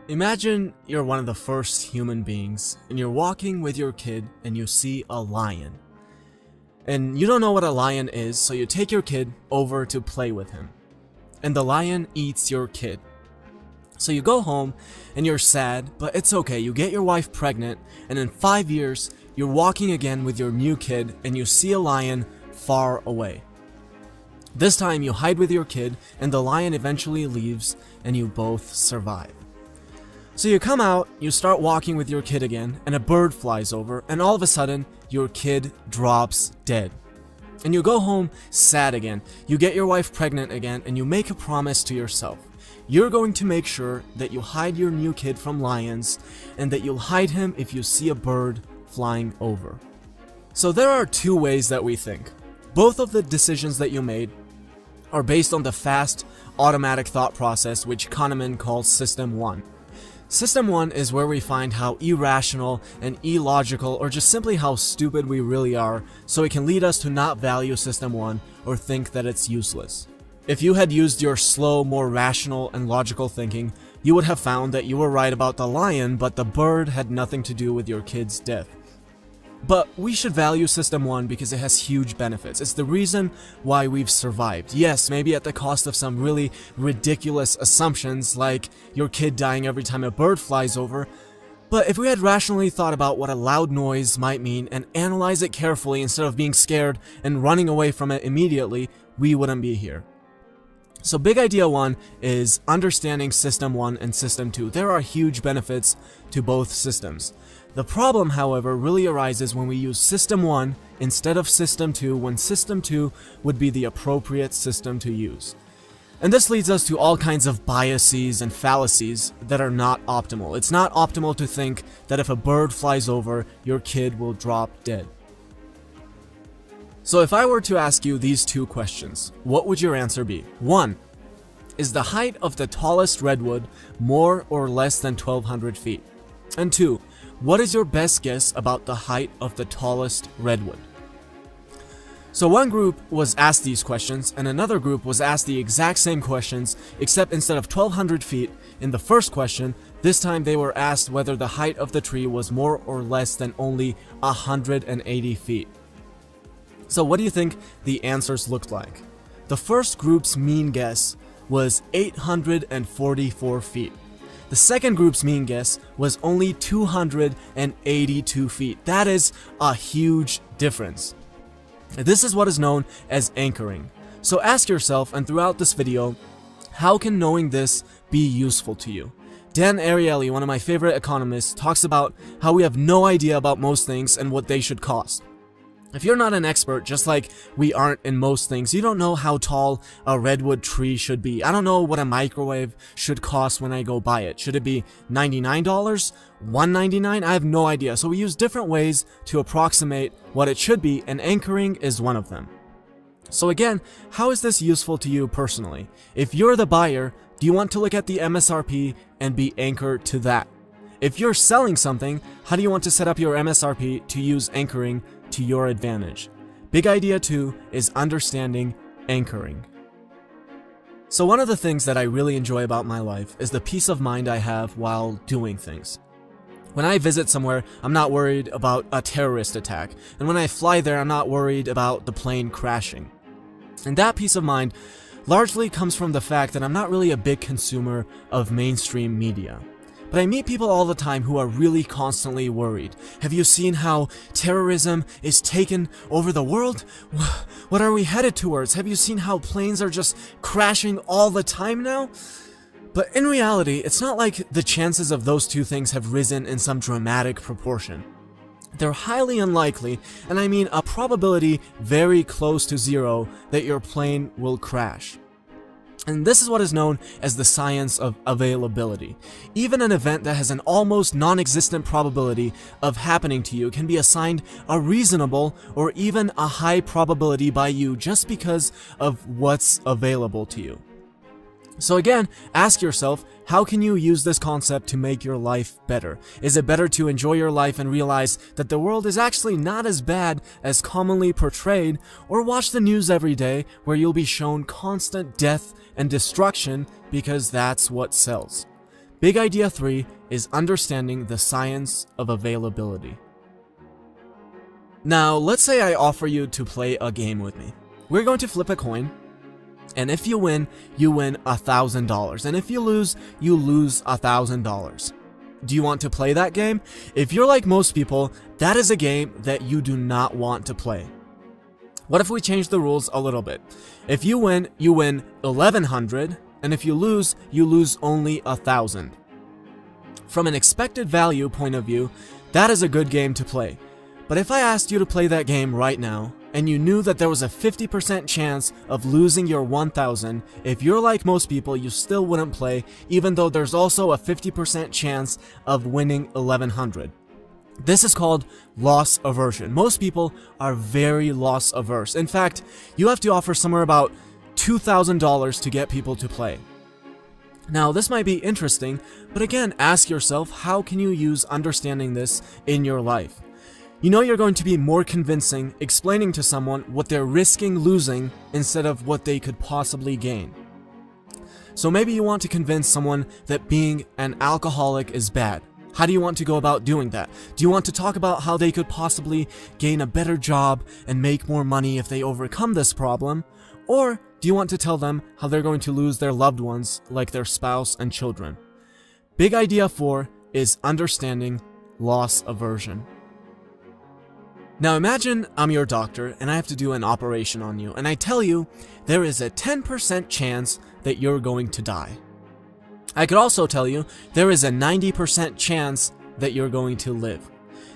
Imagine you're one of the first human beings, and you're walking with your kid and you see a lion. And you don't know what a lion is, so you take your kid over to play with him. And the lion eats your kid. So you go home and you're sad, but it's okay, you get your wife pregnant, and in 5 years, you're walking again with your new kid and you see a lion far away. This time you hide with your kid and the lion eventually leaves and you both survive. So you come out, you start walking with your kid again, and a bird flies over, and all of a sudden, your kid drops dead. And you go home sad again, you get your wife pregnant again, and you make a promise to yourself. You're going to make sure that you hide your new kid from lions, and that you'll hide him if you see a bird flying over. So there are two ways that we think. Both of the decisions that you made are based on the fast, automatic thought process which Kahneman calls System 1. System 1 is where we find how irrational and illogical or just simply how stupid we really are, so it can lead us to not value System 1 or think that it's useless. If you had used your slow, more rational and logical thinking, you would have found that you were right about the lion, but the bird had nothing to do with your kid's death. But we should value System 1 because it has huge benefits. It's the reason why we've survived. Yes, maybe at the cost of some really ridiculous assumptions like your kid dying every time a bird flies over, but if we had rationally thought about what a loud noise might mean and analyze it carefully instead of being scared and running away from it immediately, we wouldn't be here. So big idea 1 is understanding System 1 and System 2. There are huge benefits to both systems. The problem, however, really arises when we use System 1 instead of System 2, when System 2 would be the appropriate system to use. And this leads us to all kinds of biases and fallacies that are not optimal. It's not optimal to think that if a bird flies over, your kid will drop dead. So if I were to ask you these two questions, what would your answer be? 1. Is the height of the tallest redwood more or less than 1,200 feet? And 2. What is your best guess about the height of the tallest redwood? So one group was asked these questions, and another group was asked the exact same questions, except instead of 1,200 feet in the first question, this time they were asked whether the height of the tree was more or less than only 180 feet. So what do you think the answers looked like? The first group's mean guess was 844 feet. The second group's mean guess was only 282 feet. That is a huge difference. This is what is known as anchoring. So ask yourself, and throughout this video, how can knowing this be useful to you? Dan Ariely, one of my favorite economists, talks about how we have no idea about most things and what they should cost. If you're not an expert, just like we aren't in most things, you don't know how tall a redwood tree should be. I don't know what a microwave should cost when I go buy it. Should it be $99? $199? I have no idea. So we use different ways to approximate what it should be, and anchoring is one of them. So again, how is this useful to you personally? If you're the buyer, do you want to look at the MSRP and be anchored to that? If you're selling something, how do you want to set up your MSRP to use anchoring to your advantage? Big idea 2 is understanding anchoring. So one of the things that I really enjoy about my life is the peace of mind I have while doing things. When I visit somewhere, I'm not worried about a terrorist attack, and when I fly there, I'm not worried about the plane crashing. And that peace of mind largely comes from the fact that I'm not really a big consumer of mainstream media. But I meet people all the time who are really constantly worried. Have you seen how terrorism is taken over the world? What are we headed towards? Have you seen how planes are just crashing all the time now? But in reality, it's not like the chances of those two things have risen in some dramatic proportion. They're highly unlikely, and I mean a probability very close to 0 that your plane will crash. And this is what is known as the science of availability. Even an event that has an almost non-existent probability of happening to you can be assigned a reasonable or even a high probability by you just because of what's available to you. So again, ask yourself, how can you use this concept to make your life better? Is it better to enjoy your life and realize that the world is actually not as bad as commonly portrayed, or watch the news every day where you'll be shown constant death and destruction because that's what sells? Big idea 3 is understanding the science of availability. Now, let's say I offer you to play a game with me. We're going to flip a coin. And if you win $1,000. And if you lose $1,000. Do you want to play that game? If you're like most people, that is a game that you do not want to play. What if we change the rules a little bit? If you win 1,100, and if you lose only 1,000. From an expected value point of view, that is a good game to play. But if I asked you to play that game right now, and you knew that there was a 50% chance of losing your 1,000, if you're like most people, you still wouldn't play, even though there's also a 50% chance of winning 1,100. This is called loss aversion. Most people are very loss averse. In fact, you have to offer somewhere about $2,000 to get people to play. Now, this might be interesting, but again, ask yourself, how can you use understanding this in your life? You know you're going to be more convincing explaining to someone what they're risking losing instead of what they could possibly gain. So maybe you want to convince someone that being an alcoholic is bad. How do you want to go about doing that? Do you want to talk about how they could possibly gain a better job and make more money if they overcome this problem? Or do you want to tell them how they're going to lose their loved ones, like their spouse and children? Big idea 4 is understanding loss aversion. Now imagine I'm your doctor and I have to do an operation on you, and I tell you there is a 10% chance that you're going to die. I could also tell you there is a 90% chance that you're going to live.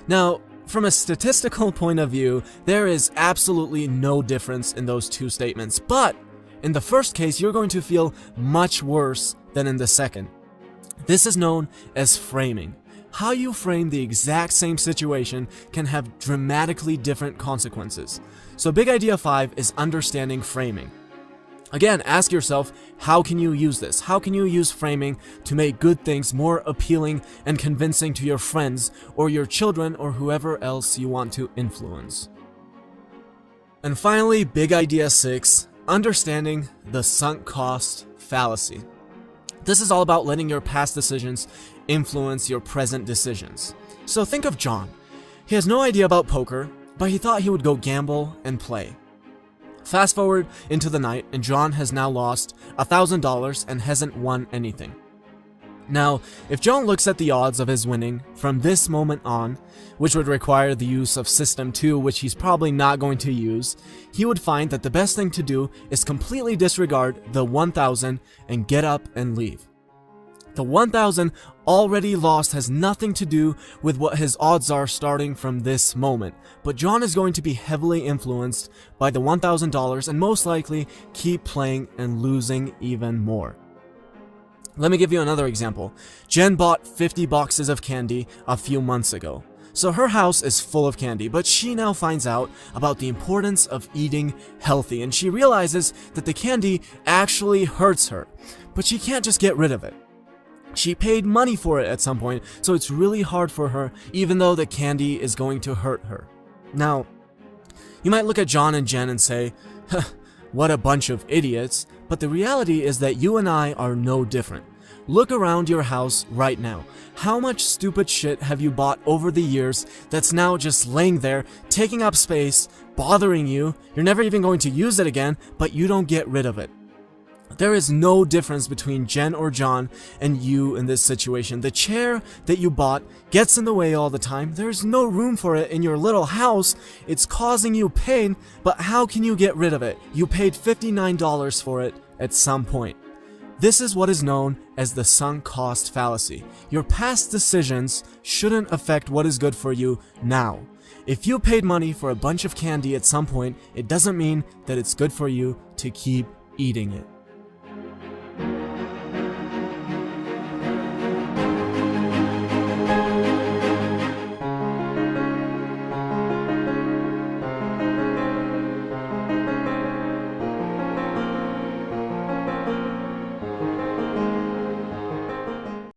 Now, from a statistical point of view, there is absolutely no difference in those two statements, but in the first case, you're going to feel much worse than in the second. This is known as framing. How you frame the exact same situation can have dramatically different consequences. So big idea 5 is understanding framing. Again, ask yourself, how can you use this? How can you use framing to make good things more appealing and convincing to your friends or your children or whoever else you want to influence? And finally, big idea 6, understanding the sunk cost fallacy. This is all about letting your past decisions influence your present decisions. So think of John. He has no idea about poker, but he thought he would go gamble and play. Fast forward into the night, and John has now lost $1,000 and hasn't won anything. Now, if John looks at the odds of his winning from this moment on, which would require the use of System 2, which he's probably not going to use, he would find that the best thing to do is completely disregard the 1,000 and get up and leave. The 1,000 already lost has nothing to do with what his odds are starting from this moment, but John is going to be heavily influenced by the $1,000 and most likely keep playing and losing even more. Let me give you another example. Jen bought 50 boxes of candy a few months ago. So her house is full of candy, but she now finds out about the importance of eating healthy, and she realizes that the candy actually hurts her, but she can't just get rid of it. She paid money for it at some point, so it's really hard for her, even though the candy is going to hurt her. Now, you might look at John and Jen and say, what a bunch of idiots, but the reality is that you and I are no different. Look around your house right now. How much stupid shit have you bought over the years that's now just laying there, taking up space, bothering you? You're never even going to use it again, but you don't get rid of it. There is no difference between Jen or John and you in this situation. The chair that you bought gets in the way all the time. There's no room for it in your little house. It's causing you pain, but how can you get rid of it? You paid $59 for it at some point. This is what is known as the sunk cost fallacy. Your past decisions shouldn't affect what is good for you now. If you paid money for a bunch of candy at some point, it doesn't mean that it's good for you to keep eating it.